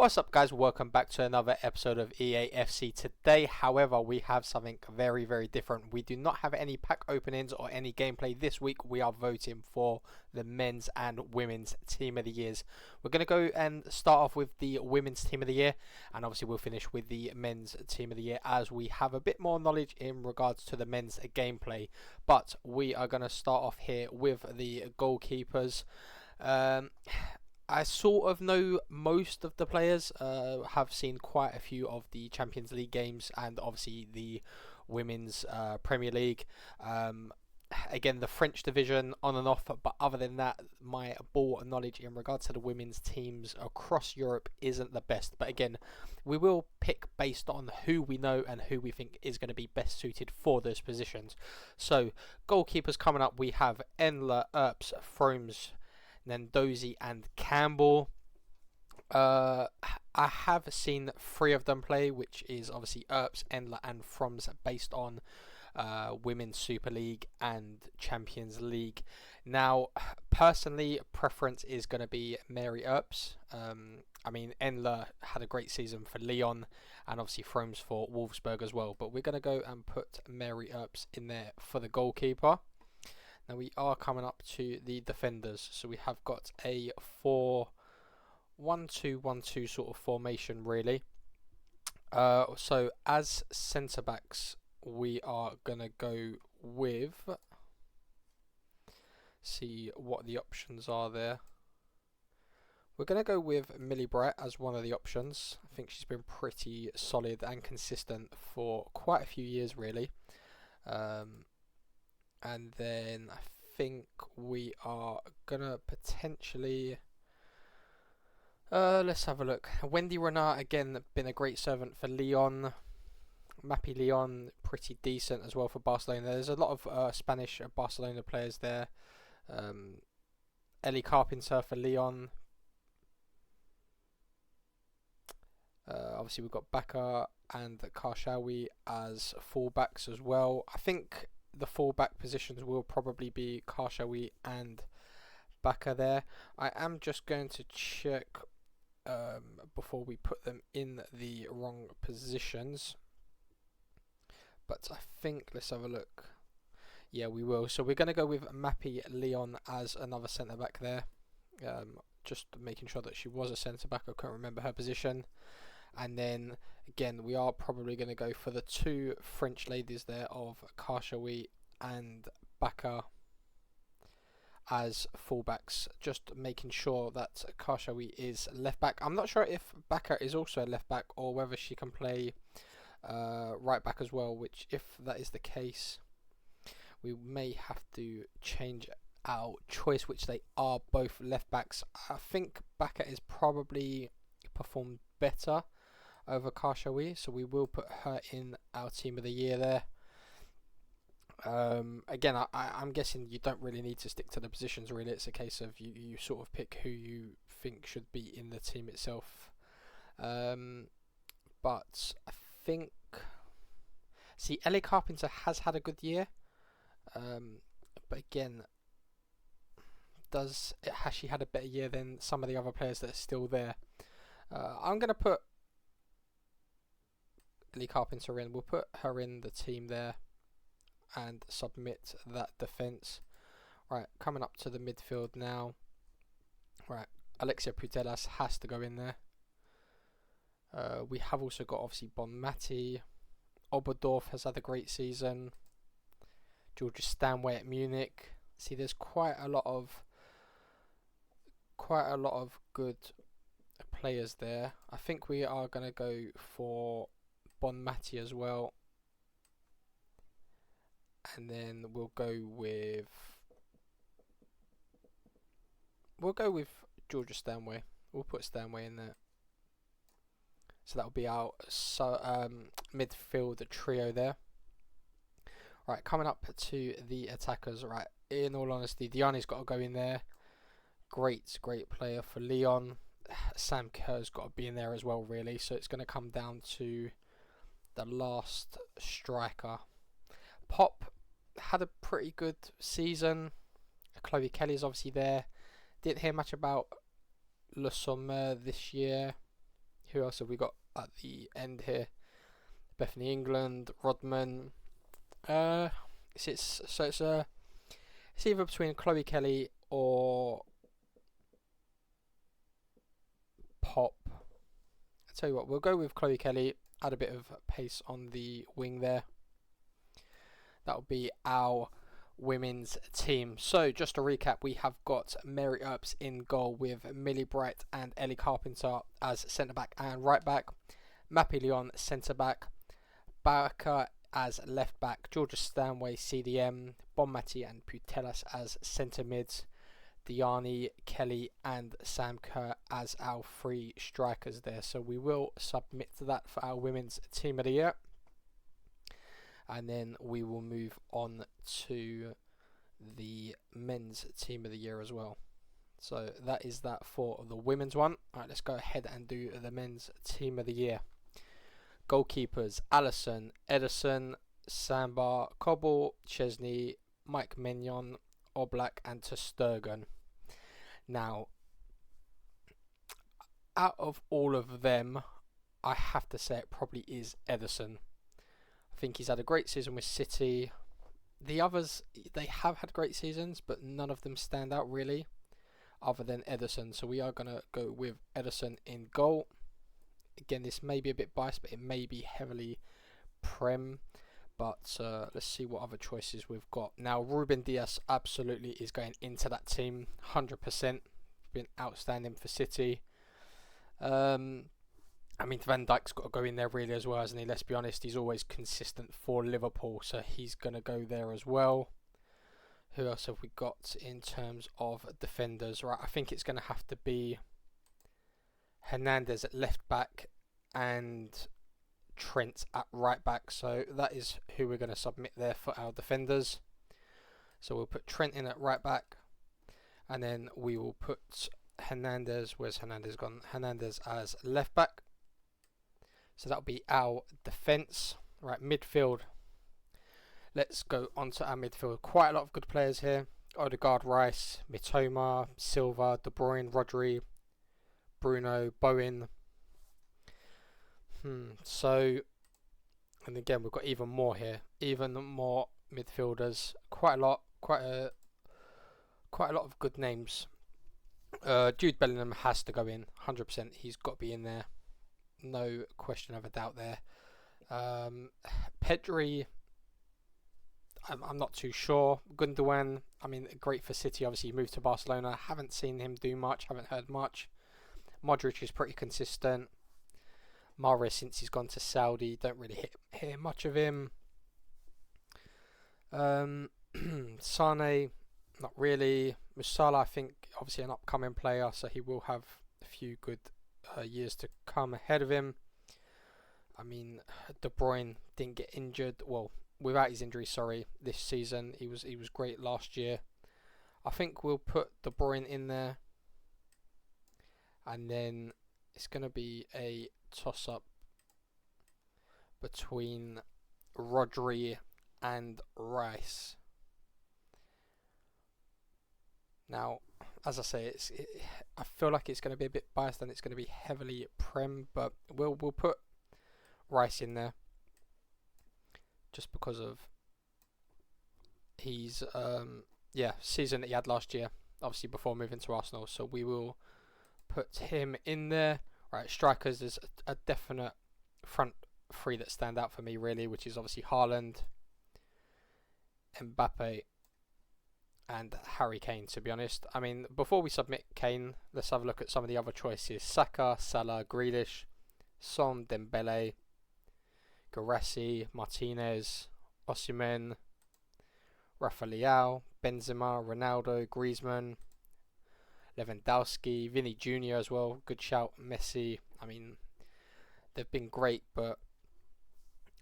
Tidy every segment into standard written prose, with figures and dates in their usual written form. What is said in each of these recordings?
What's up, guys? Welcome back to another episode of EAFC. Today, however, we have something very, very different. We do not have any pack openings or any gameplay this week. We are voting for the men's and women's team of the years. We're going to go and start off with the women's team of the year, and obviously we'll finish with the men's team of the year as we have a bit more knowledge in regards to the men's gameplay. But we are going to start off here with the goalkeepers. I sort of know most of the players, have seen quite a few of the Champions League games and obviously the Women's Premier League. Again, the French division on and off, but other than that, my ball knowledge in regards to the women's teams across Europe isn't the best. But again, we will pick based on who we know and who we think is going to be best suited for those positions. So, goalkeepers coming up, we have Endler, Earps, Fromes, Nandozi and Campbell. I have seen three of them play, which is obviously Earps, Endler and Froms, based on Women's Super League and Champions League. Now, personally, preference is going to be Mary Earps. I mean, Endler had a great season for Lyon and obviously Froms for Wolfsburg as well. But we're going to go and put Mary Earps in there for the goalkeeper. Now we are coming up to the defenders, so we have got a 4-1-2-1-2 sort of formation really. So as centre backs, we are gonna go with, see what the options are there. We're gonna go with Millie Brett as one of the options. I think she's been pretty solid and consistent for quite a few years really. And then I think we are gonna potentially, let's have a look. Wendy Renard, again, been a great servant for Lyon. Mappy Lyon, pretty decent as well for Barcelona. There's a lot of Spanish Barcelona players there. Ellie Carpenter for Lyon. Obviously we've got Bakar and Karshawi as fullbacks as well. I think the fullback positions will probably be Karshawi and Bakar there. I am just going to check before we put them in the wrong positions. But I think, let's have a look. Yeah, we will. So we're going to go with Mappy Lyon as another centre-back there. Just making sure that she was a centre-back. I can't remember her position. And then, again, we are probably going to go for the two French ladies there of Karshawi and Bakar as fullbacks. Just making sure that Karshawi is left back. I'm not sure if Bakar is also a left back or whether she can play right back as well, which if that is the case, we may have to change our choice, which they are both left backs. I think Bakar is probably performed better over Karshawi, so we will put her in our team of the year there. Again, I'm guessing you don't really need to stick to the positions really. It's a case of you sort of pick who you think should be in the team itself. But I think, see, Ellie Carpenter has had a good year, but again, has she had a better year than some of the other players that are still there? I'm going to put Ellie Carpenter in. We'll put her in the team there and submit that defence. Right, coming up to the midfield now. Right, Alexia Putellas has to go in there. We have also got obviously Bonmati. Oberdorf has had a great season. Georgia Stanway at Munich. See, there's quite a lot of good players there. I think we are going to go for Bonmati as well. And then we'll go with Georgia Stanway. We'll put Stanway in there. So that'll be our midfield trio there. Right, coming up to the attackers. Right, in all honesty, Diani's got to go in there. Great player for Lyon. Sam Kerr's got to be in there as well, really. So it's going to come down to the last striker. Pop had a pretty good season. Chloe Kelly's obviously there. Didn't hear much about Le Sommer this year. Who else have we got at the end here? Bethany England, Rodman. It's either between Chloe Kelly or Pop. I'll tell you what, we'll go with Chloe Kelly. Add a bit of pace on the wing there. That'll be our women's team. So just to recap, we have got Mary Earps in goal with Millie Bright and Ellie Carpenter as centre back and right back, Mappy Leon centre back, Baraka as left back, Georgia Stanway CDM, Bonmati and Putelas as centre mids, Diani, Kelly and Sam Kerr as our 3 strikers there. So we will submit to that for our women's team of the year. And then we will move on to the men's team of the year as well. So that is that for the women's one. Alright, let's go ahead and do the men's team of the year. Goalkeepers: Allison, Edison, Samba, Cobble, Chesney, Mike Mignon, Oblak and Terstegen. Now, out of all of them, I have to say it probably is Edison. I think he's had a great season with City. The others, they have had great seasons, but none of them stand out really, other than Edison. So we are going to go with Edison in goal. Again, this may be a bit biased, but it may be heavily Prem. But let's see what other choices we've got. Now, Ruben Dias absolutely is going into that team, 100%. Been outstanding for City. I mean, Van Dijk's got to go in there really as well, hasn't he? Let's be honest, he's always consistent for Liverpool, so he's going to go there as well. Who else have we got in terms of defenders? Right, I think it's going to have to be Hernandez at left back and Trent at right back. So that is who we're going to submit there for our defenders. So we'll put Trent in at right back, and then we will put Hernandez. Where's Hernandez gone? Hernandez as left back. So that'll be our defence. Right, midfield. Let's go on to our midfield. Quite a lot of good players here. Odegaard, Rice, Mitoma, Silva, De Bruyne, Rodri, Bruno, Bowen. So, and again we've got even more here. Even more midfielders. Quite a lot of good names. Jude Bellingham has to go in. 100%. He's got to be in there. No question of a doubt there. Pedri, I'm not too sure. Gundogan, I mean, great for City. Obviously, he moved to Barcelona. Haven't seen him do much. Haven't heard much. Modric is pretty consistent. Mahrez, since he's gone to Saudi, don't really hear much of him. Sane, not really. Musala, I think, obviously an upcoming player, so he will have a few good years to come ahead of him. I mean, De Bruyne didn't get injured. Well, without his injury, sorry, this season. He was great last year. I think we'll put De Bruyne in there. And then it's going to be a toss-up between Rodri and Rice. Now, as I say, I feel like it's going to be a bit biased and it's going to be heavily Prem, but we'll put Rice in there just because of his season that he had last year, obviously before moving to Arsenal. So we will put him in there. Right, strikers, there's a definite front three that stand out for me really, which is obviously Haaland, Mbappe and Harry Kane, to be honest. I mean, before we submit Kane, let's have a look at some of the other choices. Saka, Salah, Grealish, Son, Dembele, Guirassy, Martinez, Osimhen, Rafael, Benzema, Ronaldo, Griezmann, Lewandowski, Vinny Jr. as well. Good shout. Messi. I mean, they've been great, but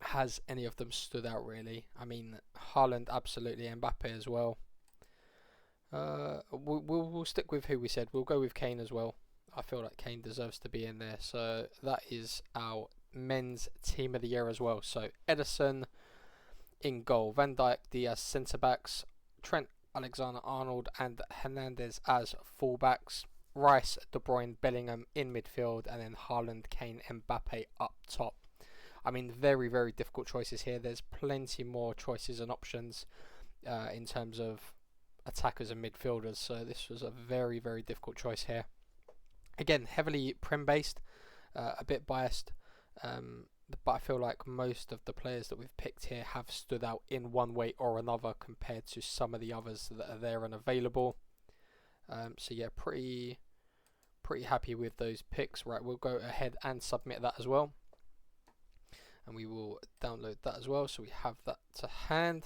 has any of them stood out really? I mean, Haaland absolutely, Mbappe as well. We'll stick with who we said. We'll go with Kane as well. I feel like Kane deserves to be in there. So that is our men's team of the year as well. So Edison in goal, Van Dijk, Diaz centre backs, Trent Alexander-Arnold and Hernandez as full backs, Rice, De Bruyne, Bellingham in midfield, and then Haaland, Kane, Mbappe up top. I mean, very, very difficult choices here. There's plenty more choices and options in terms of attackers and midfielders, so this was a very, very difficult choice here. Again, heavily Prem based, a bit biased, but I feel like most of the players that we've picked here have stood out in one way or another compared to some of the others that are there and available. So yeah, pretty happy with those picks. Right, we'll go ahead and submit that as well, and we will download that as well, so we have that to hand.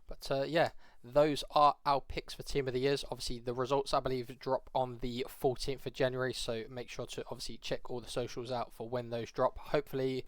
But yeah, those are our picks for Team of the Years. Obviously, the results, I believe, drop on the 14th of January, so make sure to obviously check all the socials out for when those drop. Hopefully,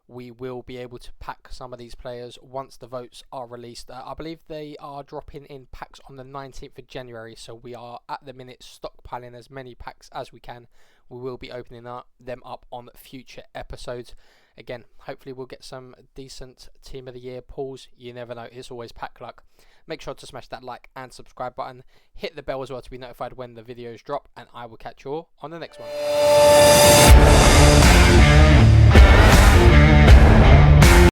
we will be able to pack some of these players once the votes are released. I believe they are dropping in packs on the 19th of January, so we are at the minute stockpiling as many packs as we can. We will be opening them up on future episodes. Again, hopefully we'll get some decent Team of the Year pulls. You never know, it's always pack luck. Make sure to smash that like and subscribe button. Hit the bell as well to be notified when the videos drop, and I will catch you all on the next one.